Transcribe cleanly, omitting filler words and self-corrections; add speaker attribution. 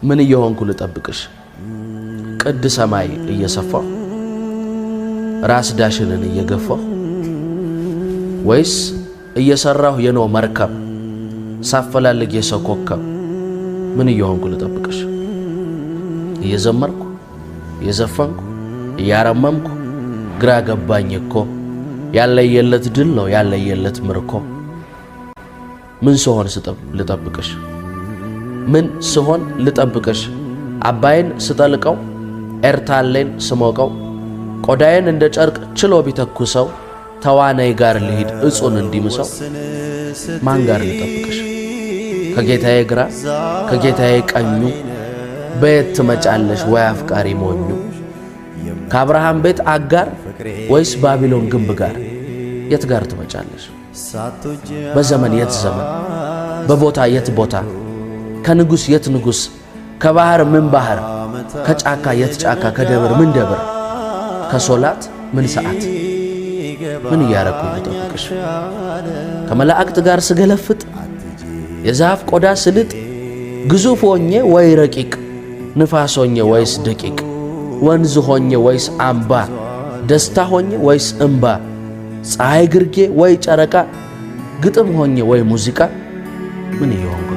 Speaker 1: ምን እየሆንኩ ልጠብቅሽ ቅድ ሰማይ እየሰፋው ራስ ዳሽንን እየገፋው ወይስ እየሰራሁ የነው መርከብ ሳፈላልግ የሰው ኮከብ ምን እየሆንኩ ልጠብቅሽ እየዘመርኩ እየዘፈንኩ እያረመምኩ ግራ ገባኝ እኮ ያለየለት ድል ነው ያለየለት ምርኮ ምን ስሆን ልጠብቅሽ ምን ስሆን ልጠብቅሽ አባይን ስጠልቀው ኤርታሌን ስሞቀው ቆዳዬን እንደ ጨርቅ ችሎ ቢተኩሰው ተዋናይ ጋር ልሂድ እጹን እንዲምሰው ማን ጋር ልጠብቅሽ ከጌታዬ ግራ ከጌታዬ ቀኙ በየት ትመጫለሽ ወይ አፍቃሪ ሞኙ ከአብርሃም ቤት አጋር ወይስ ባቢሎን ግንብ ጋር የት ጋር ትመጫለሽ በዘመን የት ዘመን በቦታ የት ቦታ ከንጉስ የት ንጉስ ከባህር ምን ባህር ከጫካ የት ጫካ ከደብር ምን ደብር ከሶላት ምን ሰዓት ምን ያረኩ ልጠብቅሽ ከመላእክት ጋር ስገለፍጥ የዛፍ ቆዳ ስልጥ ግዙፍ ሆኜ ወይ ረቂቅ ንፋስ ሆኜ ወይስ ደቂቅ ወንዝ ሆኜ ወይስ አምባ ደስታ ሆኜ ወይስ እንባ ፀሐይ ግርጌ ወይ ጨረቃ ግጥም ሆኜ ወይ ሙዚቃ ምን ይሆን